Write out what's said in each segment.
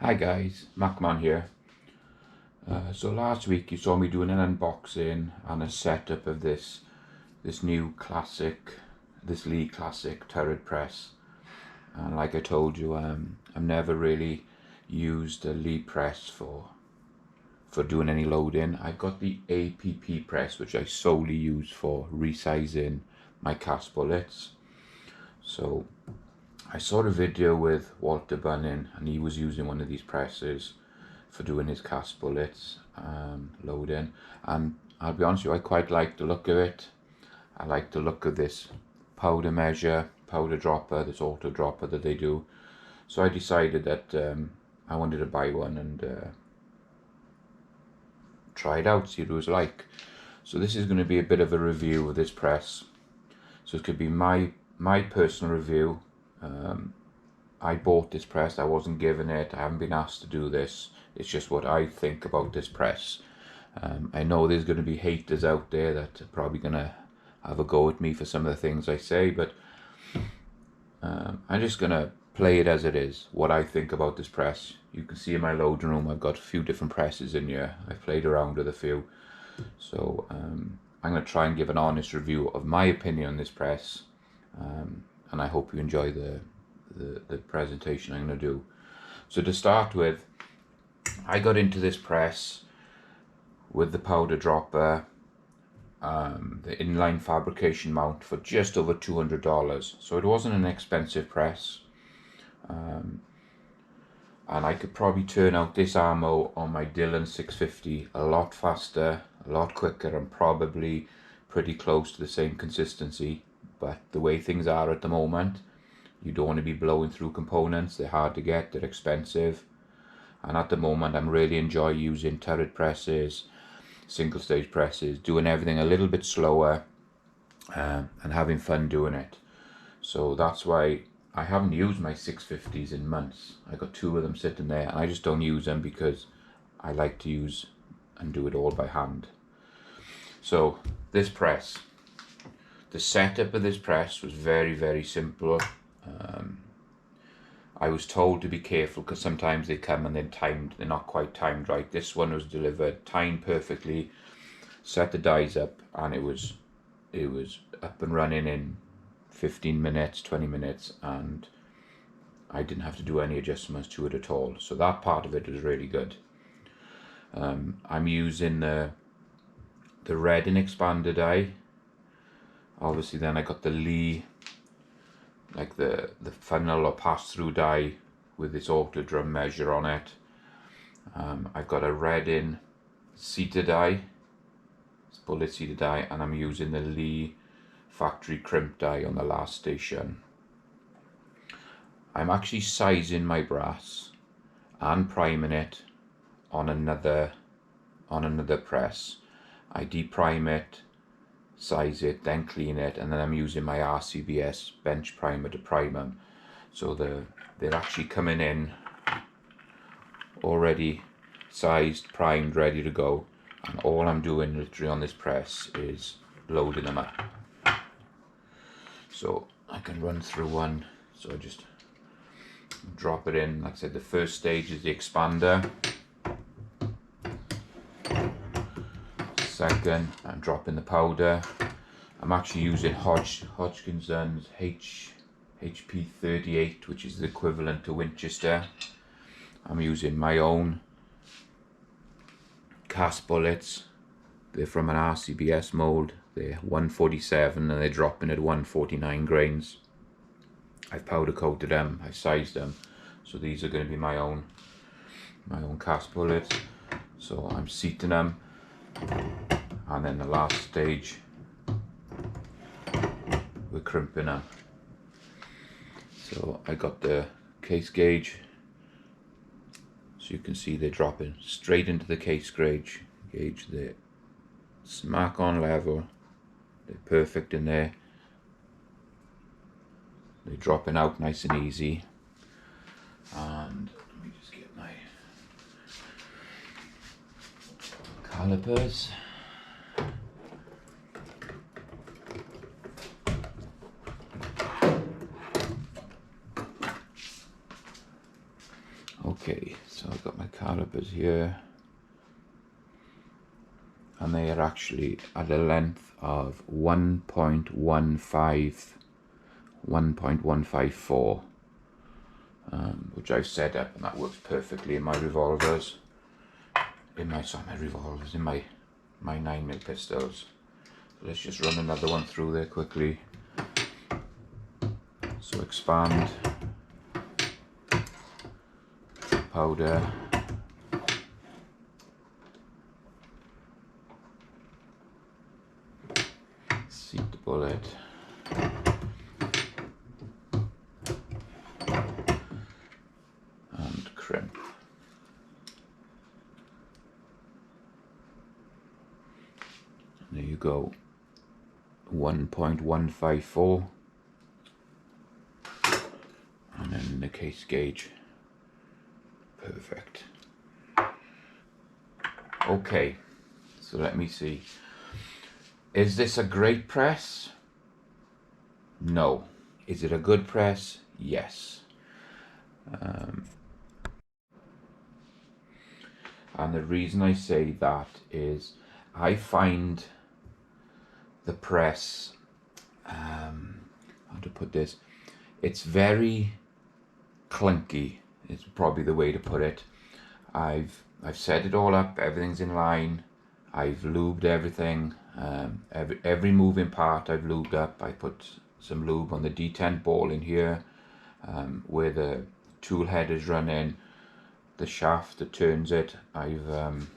Hi guys, Macman here. So last week you saw me doing an unboxing and a setup of this new classic, this Lee classic turret press. And like I told you, I've never really used a Lee press for doing any loading. I've got the APP press, which I solely use for resizing my cast bullets. So I saw a video with Walter Bunning and he was using one of these presses for doing his cast bullets loading, and I'll be honest with you, I quite like the look of it. I like the look of this powder dropper, this auto dropper that they do. So I decided that I wanted to buy one and try it out, see what it was like. So this is going to be a bit of a review of this press. So it could be my personal review. I bought this press, I wasn't given it, I haven't been asked to do this. It's just what I think about this press. I know there's going to be haters out there that are probably going to have a go at me for some of the things I say, but I'm just going to play it as it is, what I think about this press. You can see in my loading room I've got a few different presses in here. I've played around with a few. So I'm going to try and give an honest review of my opinion on this press, and I hope you enjoy the presentation I'm going to do. So to start with, I got into this press with the powder dropper, the inline fabrication mount for just over $200. So it wasn't an expensive press, and I could probably turn out this ammo on my Dillon 650 a lot faster, a lot quicker, and probably pretty close to the same consistency. But the way things are at the moment, you don't want to be blowing through components. They're hard to get, they're expensive, and at the moment I'm really enjoying using turret presses, single stage presses, doing everything a little bit slower, and having fun doing it. So that's why I haven't used my 650s in months. I got two of them sitting there and I just don't use them because I like to use and do it all by hand. So this press, the setup of this press was very simple. I was told to be careful because sometimes they come and they're not quite timed right. This one was delivered, timed perfectly, set the dies up, and it was up and running in 15 minutes, 20 minutes, and I didn't have to do any adjustments to it at all. So that part of it was really good. I'm using the red and expanded die. Obviously then I got the Lee, like the funnel or pass-through die with this auto drum measure on it. I've got a red in seater die, bullet seater die, and I'm using the Lee factory crimp die on the last station. I'm actually sizing my brass and priming it on another press. I deprime it, size it, then clean it, and then I'm using my RCBS bench primer to prime them. So they're actually coming in already sized, primed, ready to go, and all I'm doing literally on this press is loading them up. So I can run through one. So I just drop it in. Like I said, the first stage is the expander. Second, I'm dropping the powder. I'm actually using Hodgkinson's HP 38, which is the equivalent to Winchester. I'm using my own cast bullets. They're from an RCBS mold. They're 147 and they're dropping at 149 grains. I've powder coated them, I've sized them. So these are going to be my own cast bullets. So I'm seating them. And then the last stage, we're crimping them. So I got the case gauge, so you can see they're dropping straight into the case gauge. They're smack on level, they're perfect in there. They're dropping out nice and easy. And let me just get my calipers. Okay, so I've got my calipers here, and they are actually at a length of 1.154, which I've set up, and that works perfectly in my revolvers. In my 9mm pistols. So let's just run another one through there quickly. So expand, powder, seat the bullet, and crimp. There you go, 1.154, and then the case gauge, perfect. Okay, so let me see. Is this a great press? No. Is it a good press? Yes. And the reason I say that is I find the press, how to put this, it's very clunky, is probably the way to put it. I've set it all up, everything's in line, I've lubed everything, every moving part I've lubed up. I put some lube on the detent ball in here, where the tool head is running, the shaft that turns it. I've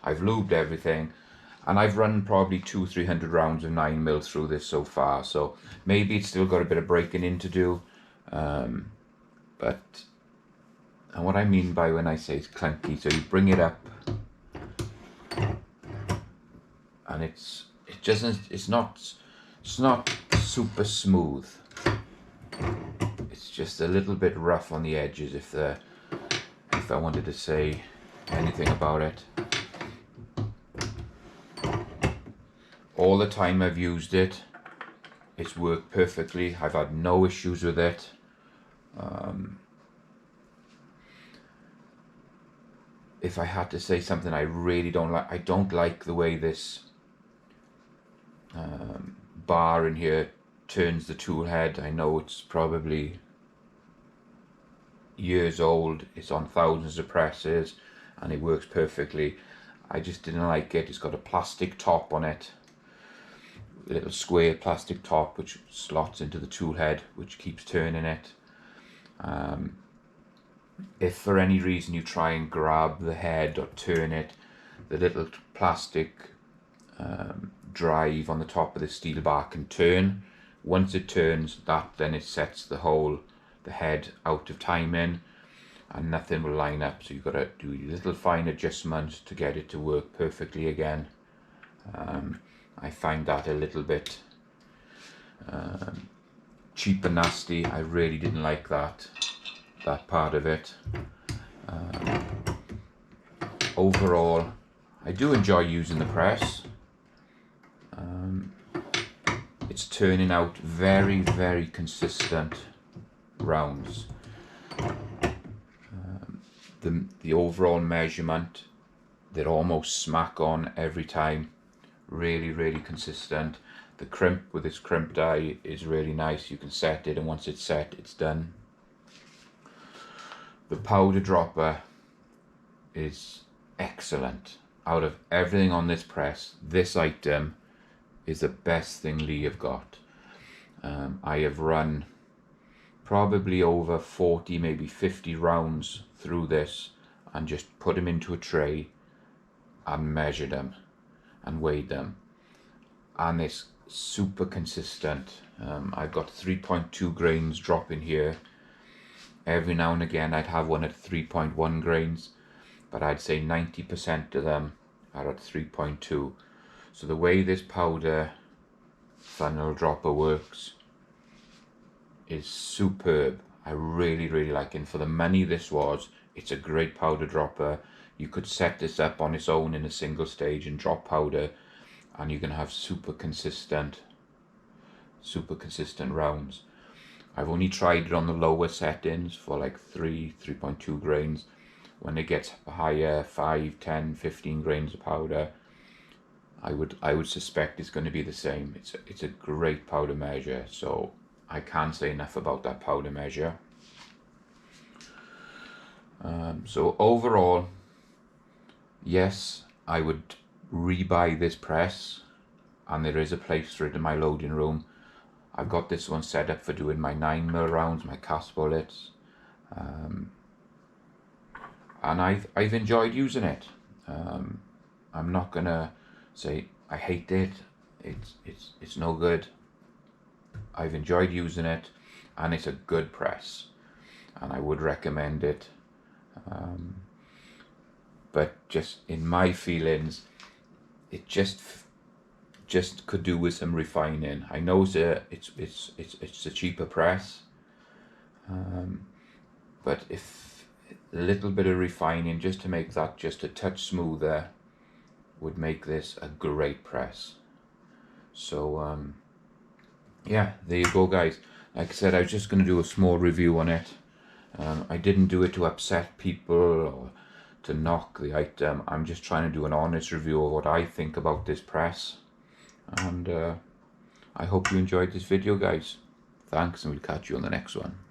lubed everything, and I've run probably 200-300 rounds of 9mm through this so far, so maybe it's still got a bit of breaking in to do, but and what I mean by when I say it's clunky, so you bring it up and it's not super smooth. It's just a little bit rough on the edges, if I wanted to say anything about it. All the time I've used it, it's worked perfectly. I've had no issues with it. If I had to say something I really don't like, I don't like the way this bar in here turns the tool head. I know it's probably years old, it's on thousands of presses, and it works perfectly. I just didn't like it. It's got a plastic top on it, a little square plastic top which slots into the tool head, which keeps turning it. If for any reason you try and grab the head or turn it, the little plastic drive on the top of the steel bar can turn. Once it turns, then it sets the head out of timing, and nothing will line up, so you've got to do little fine adjustments to get it to work perfectly again. I find that a little bit cheap and nasty. I really didn't like that part of it. Overall, I do enjoy using the press. It's turning out very, very consistent rounds. The overall measurement, they're almost smack on every time. Really, really consistent. The crimp with this crimp die is really nice. You can set it, and once it's set, it's done. The powder dropper is excellent. Out of everything on this press, this item is the best thing Lee have got. I have run probably over 40, maybe 50 rounds through this, and just put them into a tray and measured them and weighed them, and it's super consistent. I've got 3.2 grains drop in here. Every now and again I'd have one at 3.1 grains, but I'd say 90% of them are at 3.2. So the way this powder funnel dropper works is superb. I really, really like it. And for the money this was, it's a great powder dropper. You could set this up on its own in a single stage and drop powder, and you can have super consistent rounds. I've only tried it on the lower settings for like 3.2 grains. When it gets higher, 5, 10, 15 grains of powder, I would suspect it's going to be the same. It's a great powder measure, so I can't say enough about that powder measure. So overall, yes, I would rebuy this press, and there is a place for it in my loading room. I've got this one set up for doing my 9mm rounds, my cast bullets, and I've enjoyed using it. I'm not gonna say I hate it. It's no good. I've enjoyed using it, and it's a good press, and I would recommend it. But just in my feelings, it just could do with some refining. I know it's a cheaper press, but if a little bit of refining just to make that just a touch smoother would make this a great press. So yeah, there you go, guys. Like I said, I was just going to do a small review on it. I didn't do it to upset people or to knock the item. I'm just trying to do an honest review of what I think about this press. And I hope you enjoyed this video, guys. Thanks, and we'll catch you on the next one.